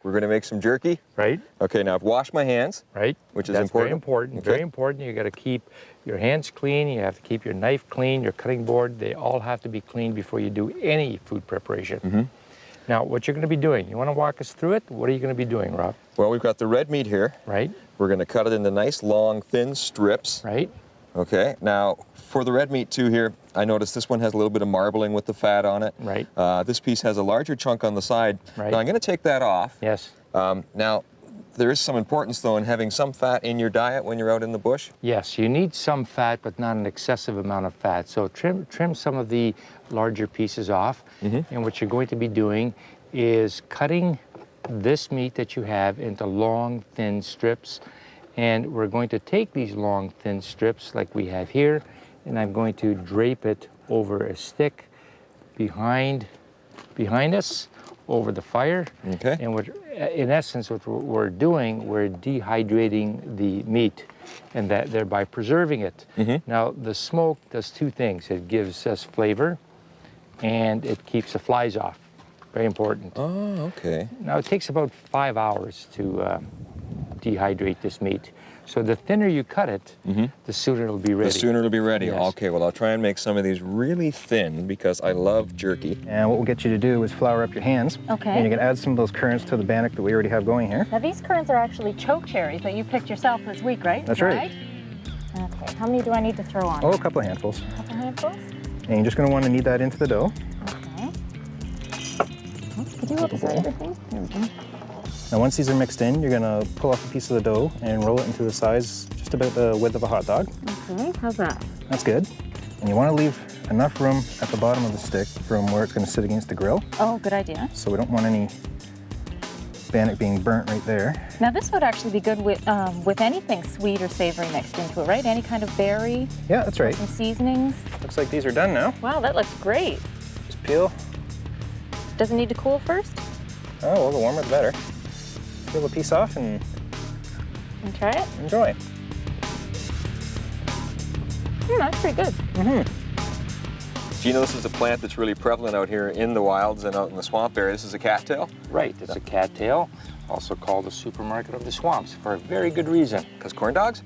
We're going to make some jerky. Right. Okay, now I've washed my hands. Right. Which is That's important. very important. Okay. Very important. You got to keep your hands clean. You have to keep your knife clean, your cutting board. They all have to be clean before you do any food preparation. Now, what you're going to be doing, you want to walk us through it? What are you going to be doing, Rob? Well, we've got the red meat here. Right. We're going to cut it into nice, long, thin strips. Right. Okay, now for the red meat too here, I noticed this one has a little bit of marbling with the fat on it. Right. This piece has a larger chunk on the side. Right. Now I'm going to take that off. Yes. Now, there is some importance though in having some fat in your diet when you're out in the bush. Yes, you need some fat, but not an excessive amount of fat. So trim some of the larger pieces off. And what you're going to be doing is cutting this meat that you have into long, thin strips. And we're going to take these long, thin strips like we have here, and I'm going to drape it over a stick behind us, over the fire. Okay. And in essence, what we're doing, we're dehydrating the meat, and that thereby preserving it. Now, the smoke does two things. It gives us flavor, and it keeps the flies off. Very important. Oh, okay. Now, it takes about 5 hours to dehydrate this meat. So the thinner you cut it, the sooner it'll be ready. The sooner it'll be ready. Yes. Okay, well I'll try and make some of these really thin because I love jerky. And what we'll get you to do is flour up your hands. Okay. And you can add some of those currants to the bannock that we already have going here. Now these currants are actually choke cherries that you picked yourself this week, right? That's right. Okay, how many do I need to throw on? Oh, a couple of handfuls. A couple handfuls? And you're just going to want to knead that into the dough. Okay. Could you help us out everything? There we go. Now once these are mixed in, you're going to pull off a piece of the dough and roll it into the size just about the width of a hot dog. Okay, how's that? That's good. And you want to leave enough room at the bottom of the stick from where it's going to sit against the grill. Oh, good idea. So we don't want any bannock being burnt right there. Now this would actually be good with anything sweet or savory mixed into it, right? Any kind of berry? Yeah, that's right. Some seasonings? Looks like these are done now. Wow, that looks great. Just peel. Does it need to cool first? Oh, well, the warmer the better. Peel a piece off and try it? enjoy. That's pretty good. Do you know this is a plant that's really prevalent out here in the wilds and out in the swamp area? This is a cattail? Right, it's a cattail, also called the supermarket of the swamps, for a very good reason. Because corn dogs?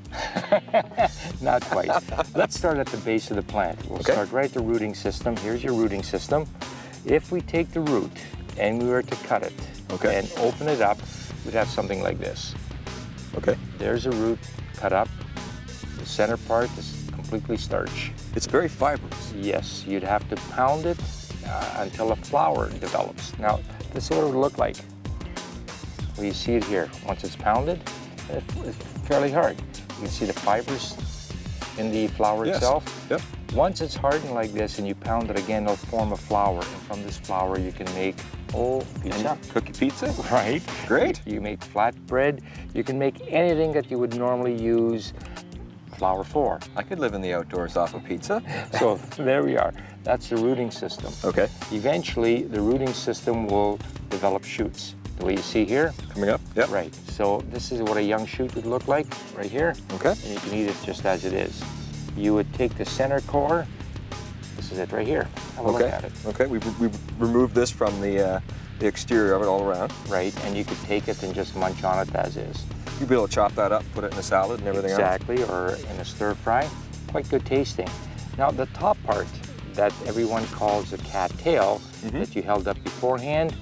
Not quite. Let's start at the base of the plant. We'll start right at the rooting system. Here's your rooting system. If we take the root and we were to cut it and open it up, we'd have something like this. Okay. There's a root cut up. The center part is completely starch. It's very fibrous. Yes, you'd have to pound it until a flour develops. Now, this is what it would look like. Well, you see it here. Once it's pounded, it's fairly hard. You can see the fibers in the flour itself. Yep. Once it's hardened like this and you pound it again, it'll form a flour. And from this flour, you can make pizza. Cookie pizza? Right. Great. You make flatbread. You can make anything that you would normally use flour for. I could live in the outdoors off of pizza. So there we are. That's the rooting system. Okay. Eventually, the rooting system will develop shoots. The way you see here. Coming up? Yep. Right. So this is what a young shoot would look like right here. Okay. And you can eat it just as it is. You would take the center core. This is it right here. Have a look at it. Okay. We've removed this from the exterior of it all around. Right. And you could take it and just munch on it as is. You'd be able to chop that up, put it in a salad and everything Exactly, or in a stir fry. Quite good tasting. Now the top part that everyone calls a cattail that you held up beforehand,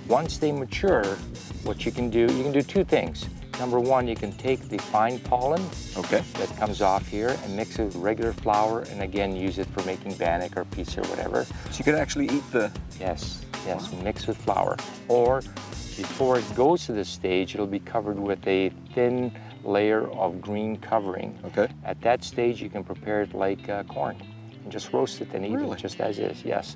once they mature, what you can do two things. Number one, you can take the fine pollen that comes off here and mix it with regular flour and again use it for making bannock or pizza or whatever. So you could actually eat the... Yes, mix with flour. Or before it goes to this stage, it'll be covered with a thin layer of green covering. Okay. At that stage, you can prepare it like corn and just roast it and eat it just as is, yes.